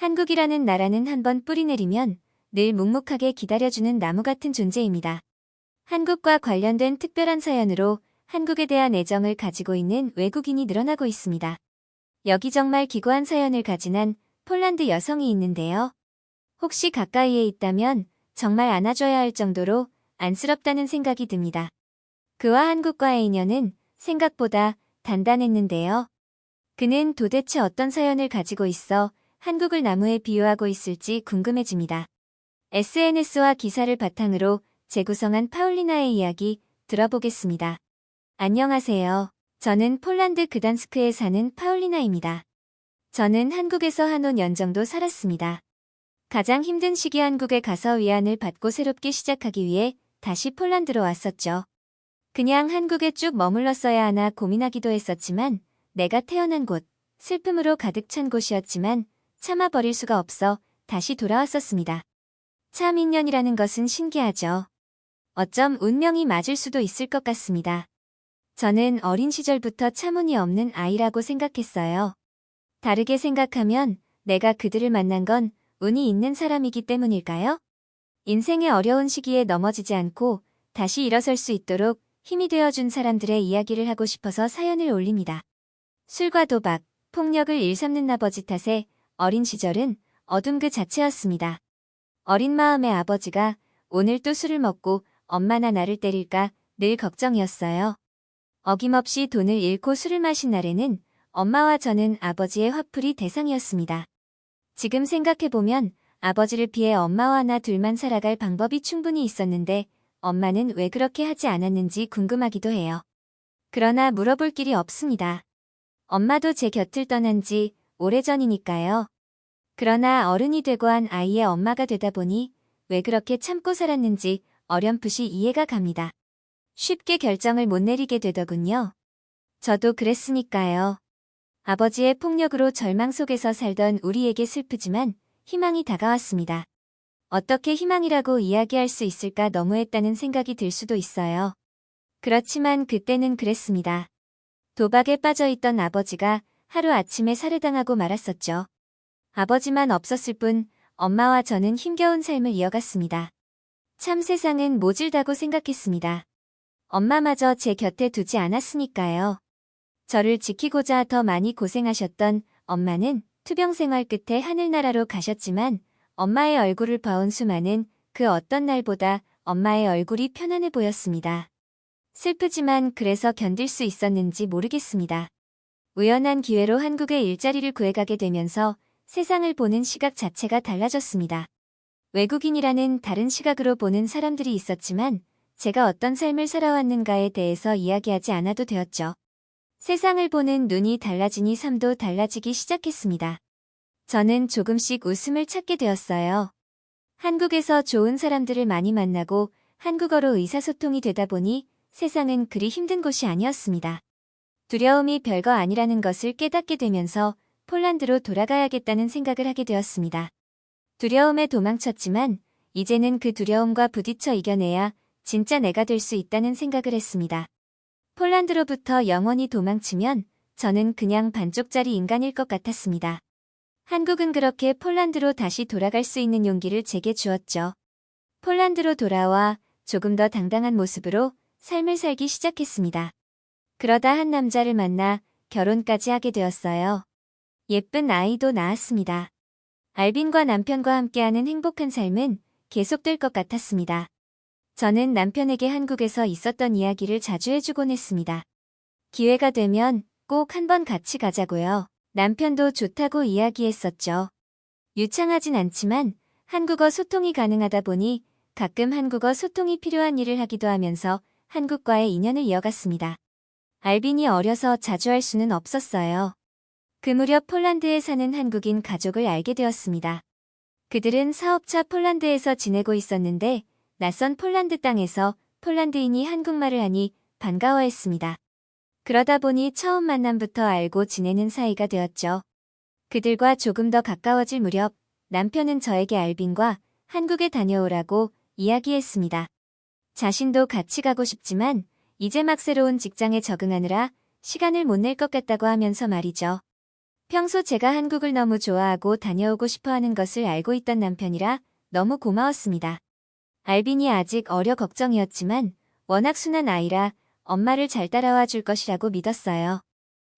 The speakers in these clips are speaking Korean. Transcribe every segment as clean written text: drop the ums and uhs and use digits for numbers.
한국이라는 나라는 한번 뿌리 내리면 늘 묵묵하게 기다려주는 나무 같은 존재입니다. 한국과 관련된 특별한 사연으로 한국에 대한 애정을 가지고 있는 외국인이 늘어나고 있습니다. 여기 정말 기구한 사연을 가진 한 폴란드 여성이 있는데요. 혹시 가까이에 있다면 정말 안아줘야 할 정도로 안쓰럽다는 생각이 듭니다. 그와 한국과의 인연은 생각보다 단단했는데요. 그는 도대체 어떤 사연을 가지고 있어 한국을 나무에 비유하고 있을지 궁금해집니다. SNS와 기사를 바탕으로 재구성한 파울리나의 이야기 들어보겠습니다. 안녕하세요. 저는 폴란드 그단스크에 사는 파울리나입니다. 저는 한국에서 한 5년 정도 살았습니다. 가장 힘든 시기 한국에 가서 위안을 받고 새롭게 시작하기 위해 다시 폴란드로 왔었죠. 그냥 한국에 쭉 머물렀어야 하나 고민하기도 했었지만 내가 태어난 곳, 슬픔으로 가득 찬 곳이었지만 참아버릴 수가 없어 다시 돌아왔었습니다. 참 인연이라는 것은 신기하죠. 어쩜 운명이 맞을 수도 있을 것 같습니다. 저는 어린 시절부터 참 운이 없는 아이라고 생각했어요. 다르게 생각하면 내가 그들을 만난 건 운이 있는 사람이기 때문일까요? 인생의 어려운 시기에 넘어지지 않고 다시 일어설 수 있도록 힘이 되어준 사람들의 이야기를 하고 싶어서 사연을 올립니다. 술과 도박, 폭력을 일삼는 아버지 탓에 어린 시절은 어둠 그 자체였습니다. 어린 마음의 아버지가 오늘 또 술을 먹고 엄마나 나를 때릴까 늘 걱정이었어요. 어김없이 돈을 잃고 술을 마신 날에는 엄마와 저는 아버지의 화풀이 대상이었습니다. 지금 생각해보면 아버지를 피해 엄마와 나 둘만 살아갈 방법이 충분히 있었는데 엄마는 왜 그렇게 하지 않았는지 궁금하기도 해요. 그러나 물어볼 길이 없습니다. 엄마도 제 곁을 떠난 지 오래전이니까요. 그러나 어른이 되고 한 아이의 엄마가 되다 보니 왜 그렇게 참고 살았는지 어렴풋이 이해가 갑니다. 쉽게 결정을 못 내리게 되더군요. 저도 그랬으니까요. 아버지의 폭력으로 절망 속에서 살던 우리에게 슬프지만 희망이 다가왔습니다. 어떻게 희망이라고 이야기할 수 있을까 너무했다는 생각이 들 수도 있어요. 그렇지만 그때는 그랬습니다. 도박에 빠져있던 아버지가 하루아침에 살해당하고 말았었죠. 아버지만 없었을 뿐 엄마와 저는 힘겨운 삶을 이어갔습니다. 참 세상은 모질다고 생각했습니다. 엄마마저 제 곁에 두지 않았으니까요. 저를 지키고자 더 많이 고생하셨던 엄마는 투병 생활 끝에 하늘나라로 가셨지만 엄마의 얼굴을 봐온 수많은 그 어떤 날보다 엄마의 얼굴이 편안해 보였습니다. 슬프지만 그래서 견딜 수 있었는지 모르겠습니다. 우연한 기회로 한국에 일자리를 구해가게 되면서 세상을 보는 시각 자체가 달라졌습니다. 외국인이라는 다른 시각으로 보는 사람들이 있었지만 제가 어떤 삶을 살아왔는가에 대해서 이야기하지 않아도 되었죠. 세상을 보는 눈이 달라지니 삶도 달라지기 시작했습니다. 저는 조금씩 웃음을 찾게 되었어요. 한국에서 좋은 사람들을 많이 만나고 한국어로 의사소통이 되다 보니 세상은 그리 힘든 곳이 아니었습니다. 두려움이 별거 아니라는 것을 깨닫게 되면서 폴란드로 돌아가야겠다는 생각을 하게 되었습니다. 두려움에 도망쳤지만 이제는 그 두려움과 부딪혀 이겨내야 진짜 내가 될 수 있다는 생각을 했습니다. 폴란드로부터 영원히 도망치면 저는 그냥 반쪽짜리 인간일 것 같았습니다. 한국은 그렇게 폴란드로 다시 돌아갈 수 있는 용기를 제게 주었죠. 폴란드로 돌아와 조금 더 당당한 모습으로 삶을 살기 시작했습니다. 그러다 한 남자를 만나 결혼까지 하게 되었어요. 예쁜 아이도 낳았습니다. 알빈과 남편과 함께하는 행복한 삶은 계속될 것 같았습니다. 저는 남편에게 한국에서 있었던 이야기를 자주 해주곤 했습니다. 기회가 되면 꼭 한번 같이 가자고요. 남편도 좋다고 이야기했었죠. 유창하진 않지만 한국어 소통이 가능하다 보니 가끔 한국어 소통이 필요한 일을 하기도 하면서 한국과의 인연을 이어갔습니다. 알빈이 어려서 자주 할 수는 없었어요. 그 무렵 폴란드에 사는 한국인 가족을 알게 되었습니다. 그들은 사업차 폴란드에서 지내고 있었는데 낯선 폴란드 땅에서 폴란드인이 한국말을 하니 반가워했습니다. 그러다 보니 처음 만남부터 알고 지내는 사이가 되었죠. 그들과 조금 더 가까워질 무렵 남편은 저에게 알빈과 한국에 다녀오라고 이야기했습니다. 자신도 같이 가고 싶지만 이제 막 새로운 직장에 적응하느라 시간을 못 낼 것 같다고 하면서 말이죠. 평소 제가 한국을 너무 좋아하고 다녀오고 싶어하는 것을 알고 있던 남편이라 너무 고마웠습니다. 알빈이 아직 어려 걱정이었지만 워낙 순한 아이라 엄마를 잘 따라와 줄 것이라고 믿었어요.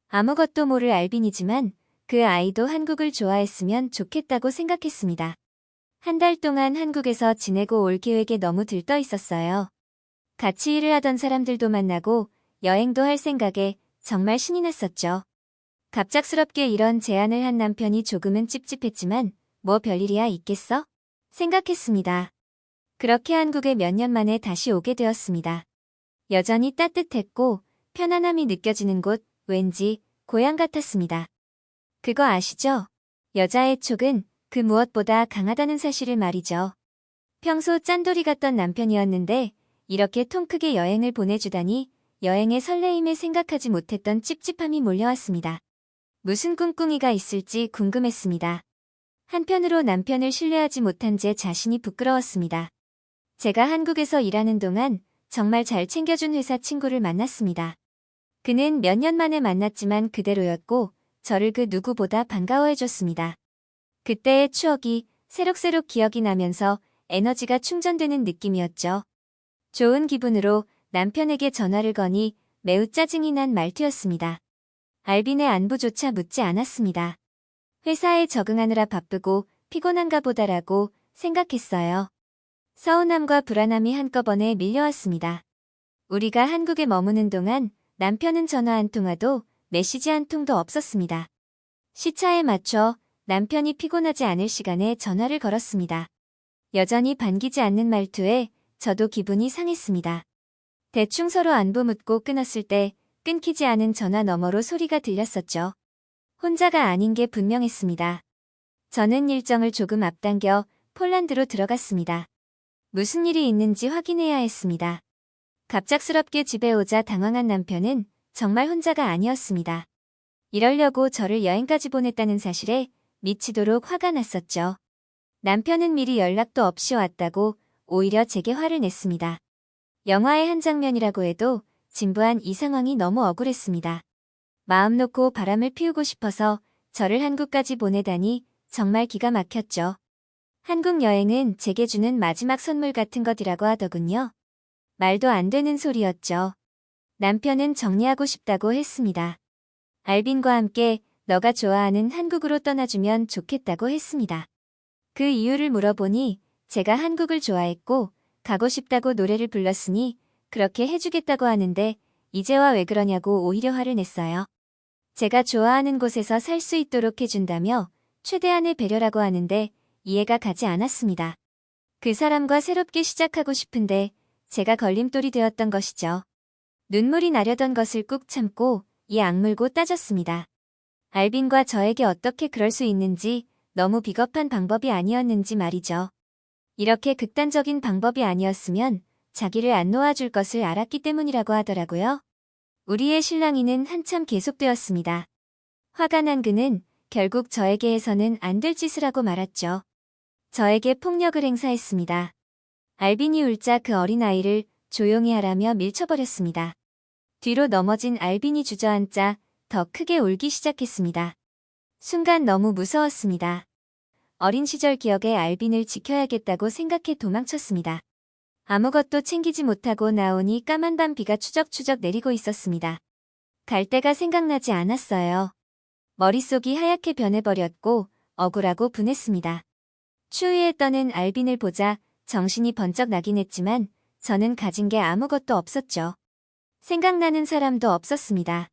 아무것도 모를 알빈이지만 그 아이도 한국을 좋아했으면 좋겠다고 생각했습니다. 한 달 동안 한국에서 지내고 올 계획에 너무 들떠 있었어요. 같이 일을 하던 사람들도 만나고 여행도 할 생각에 정말 신이 났었죠. 갑작스럽게 이런 제안을 한 남편이 조금은 찝찝했지만 뭐 별일이야 있겠어? 생각했습니다. 그렇게 한국에 몇 년 만에 다시 오게 되었습니다. 여전히 따뜻했고 편안함이 느껴지는 곳, 왠지 고향 같았습니다. 그거 아시죠? 여자의 촉은 그 무엇보다 강하다는 사실을 말이죠. 평소 짠돌이 같던 남편이었는데 이렇게 통 크게 여행을 보내주다니 여행의 설레임을 생각하지 못했던 찝찝함이 몰려왔습니다. 무슨 꿍꿍이가 있을지 궁금했습니다. 한편으로 남편을 신뢰하지 못한 제 자신이 부끄러웠습니다. 제가 한국에서 일하는 동안 정말 잘 챙겨준 회사 친구를 만났습니다. 그는 몇 년 만에 만났지만 그대로였고 저를 그 누구보다 반가워해줬습니다. 그때의 추억이 새록새록 기억이 나면서 에너지가 충전되는 느낌이었죠. 좋은 기분으로 남편에게 전화를 거니 매우 짜증이 난 말투였습니다. 알빈의 안부조차 묻지 않았습니다. 회사에 적응하느라 바쁘고 피곤한가 보다라고 생각했어요. 서운함과 불안함이 한꺼번에 밀려왔습니다. 우리가 한국에 머무는 동안 남편은 전화 한 통화도 메시지 한 통도 없었습니다. 시차에 맞춰 남편이 피곤하지 않을 시간에 전화를 걸었습니다. 여전히 반기지 않는 말투에 저도 기분이 상했습니다. 대충 서로 안부 묻고 끊었을 때 끊기지 않은 전화 너머로 소리가 들렸었죠. 혼자가 아닌 게 분명했습니다. 저는 일정을 조금 앞당겨 폴란드로 들어갔습니다. 무슨 일이 있는지 확인해야 했습니다. 갑작스럽게 집에 오자 당황한 남편은 정말 혼자가 아니었습니다. 이러려고 저를 여행까지 보냈다는 사실에 미치도록 화가 났었죠. 남편은 미리 연락도 없이 왔다고 오히려 제게 화를 냈습니다. 영화의 한 장면이라고 해도 진부한 이 상황이 너무 억울했습니다. 마음 놓고 바람을 피우고 싶어서 저를 한국까지 보내다니 정말 기가 막혔죠. 한국 여행은 제게 주는 마지막 선물 같은 것이라고 하더군요. 말도 안 되는 소리였죠. 남편은 정리하고 싶다고 했습니다. 알빈과 함께 너가 좋아하는 한국으로 떠나주면 좋겠다고 했습니다. 그 이유를 물어보니 제가 한국을 좋아했고 가고 싶다고 노래를 불렀으니 그렇게 해주겠다고 하는데 이제와 왜 그러냐고 오히려 화를 냈어요. 제가 좋아하는 곳에서 살 수 있도록 해준다며 최대한의 배려라고 하는데 이해가 가지 않았습니다. 그 사람과 새롭게 시작하고 싶은데 제가 걸림돌이 되었던 것이죠. 눈물이 나려던 것을 꾹 참고 이 악물고 따졌습니다. 알빈과 저에게 어떻게 그럴 수 있는지 너무 비겁한 방법이 아니었는지 말이죠. 이렇게 극단적인 방법이 아니었으면 자기를 안 놓아줄 것을 알았기 때문이라고 하더라고요. 우리의 실랑이는 한참 계속되었습니다. 화가 난 그는 결국 저에게 해서는 안 될 짓을 하고 말았죠. 저에게 폭력을 행사했습니다. 알빈이 울자 그 어린아이를 조용히 하라며 밀쳐버렸습니다. 뒤로 넘어진 알빈이 주저앉자 더 크게 울기 시작했습니다. 순간 너무 무서웠습니다. 어린 시절 기억에 알빈을 지켜야겠다고 생각해 도망쳤습니다. 아무것도 챙기지 못하고 나오니 까만 밤 비가 추적추적 내리고 있었습니다. 갈 데가 생각나지 않았어요. 머릿속이 하얗게 변해버렸고 억울하고 분했습니다. 추위에 떠는 알빈을 보자 정신이 번쩍 나긴 했지만 저는 가진 게 아무것도 없었죠. 생각나는 사람도 없었습니다.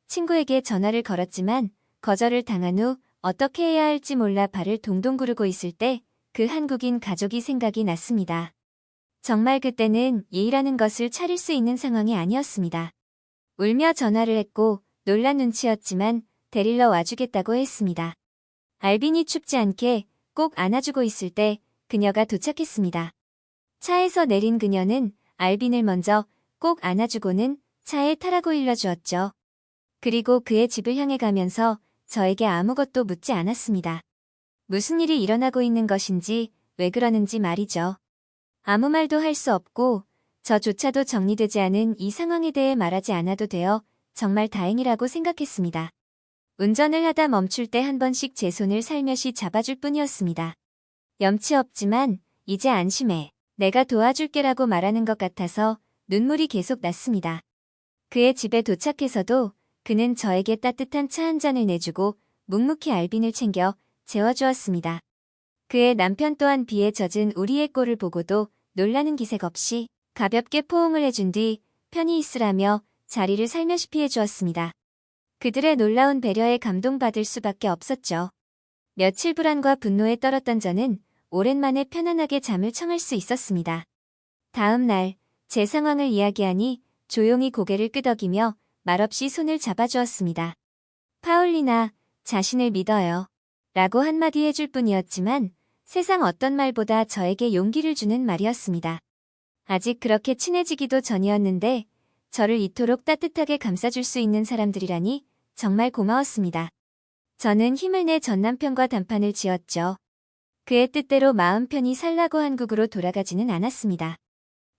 친구에게 전화를 걸었지만 거절을 당한 후 어떻게 해야 할지 몰라 발을 동동 구르고 있을 때 그 한국인 가족이 생각이 났습니다. 정말 그때는 예의라는 것을 차릴 수 있는 상황이 아니었습니다. 울며 전화를 했고 놀란 눈치였지만 데리러 와주겠다고 했습니다. 알빈이 춥지 않게 꼭 안아주고 있을 때 그녀가 도착했습니다. 차에서 내린 그녀는 알빈을 먼저 꼭 안아주고는 차에 타라고 일러주었죠. 그리고 그의 집을 향해 가면서 저에게 아무것도 묻지 않았습니다. 무슨 일이 일어나고 있는 것인지 왜 그러는지 말이죠. 아무 말도 할 수 없고 저조차도 정리되지 않은 이 상황에 대해 말하지 않아도 되어 정말 다행이라고 생각했습니다. 운전을 하다 멈출 때 한 번씩 제 손을 살며시 잡아줄 뿐이었습니다. 염치 없지만 이제 안심해. 내가 도와줄게라고 말하는 것 같아서 눈물이 계속 났습니다. 그의 집에 도착해서도 그는 저에게 따뜻한 차 한 잔을 내주고 묵묵히 알빈을 챙겨 재워주었습니다. 그의 남편 또한 비에 젖은 우리의 꼴을 보고도 놀라는 기색 없이 가볍게 포옹을 해준 뒤 편히 있으라며 자리를 살며시 피해주었습니다. 그들의 놀라운 배려에 감동받을 수밖에 없었죠. 며칠 불안과 분노에 떨었던 저는 오랜만에 편안하게 잠을 청할 수 있었습니다. 다음 날 제 상황을 이야기하니 조용히 고개를 끄덕이며 말없이 손을 잡아주었습니다. 파울리나, 자신을 믿어요. 라고 한마디 해줄 뿐이었지만 세상 어떤 말보다 저에게 용기를 주는 말이었습니다. 아직 그렇게 친해지기도 전이었는데 저를 이토록 따뜻하게 감싸줄 수 있는 사람들이라니 정말 고마웠습니다. 저는 힘을 내 전 남편과 단판을 지었죠. 그의 뜻대로 마음 편히 살라고 한국으로 돌아가지는 않았습니다.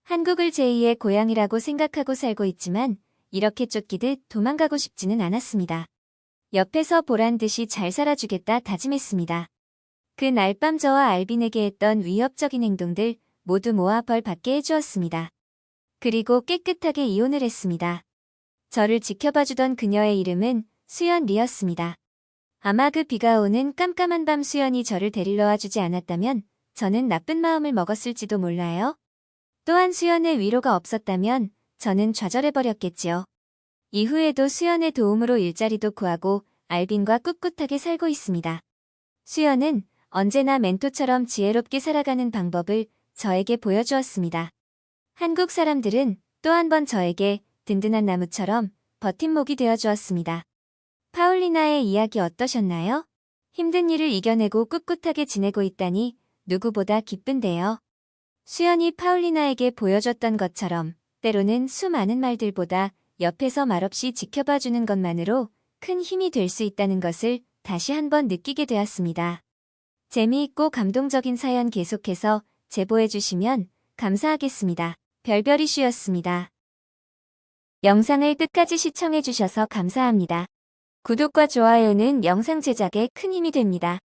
한국을 제2의 고향이라고 생각하고 살고 있지만 이렇게 쫓기듯 도망가고 싶지는 않았습니다. 옆에서 보란 듯이 잘 살아주겠다 다짐했습니다. 그날 밤 저와 알빈에게 했던 위협적인 행동들 모두 모아 벌 받게 해주었습니다. 그리고 깨끗하게 이혼을 했습니다. 저를 지켜봐주던 그녀의 이름은 수연 리였습니다. 아마 그 비가 오는 깜깜한 밤 수연이 저를 데리러 와주지 않았다면 저는 나쁜 마음을 먹었을지도 몰라요. 또한 수연의 위로가 없었다면 저는 좌절해버렸겠지요. 이후에도 수연의 도움으로 일자리도 구하고 알빈과 꿋꿋하게 살고 있습니다. 수연은 언제나 멘토처럼 지혜롭게 살아가는 방법을 저에게 보여주었습니다. 한국 사람들은 또 한 번 저에게 든든한 나무처럼 버팀목이 되어주었습니다. 파울리나의 이야기 어떠셨나요? 힘든 일을 이겨내고 꿋꿋하게 지내고 있다니 누구보다 기쁜데요. 수연이 파울리나에게 보여줬던 것처럼 때로는 수많은 말들보다 옆에서 말없이 지켜봐주는 것만으로 큰 힘이 될 수 있다는 것을 다시 한번 느끼게 되었습니다. 재미있고 감동적인 사연 계속해서 제보해주시면 감사하겠습니다. 별별이슈였습니다. 영상을 끝까지 시청해주셔서 감사합니다. 구독과 좋아요는 영상 제작에 큰 힘이 됩니다.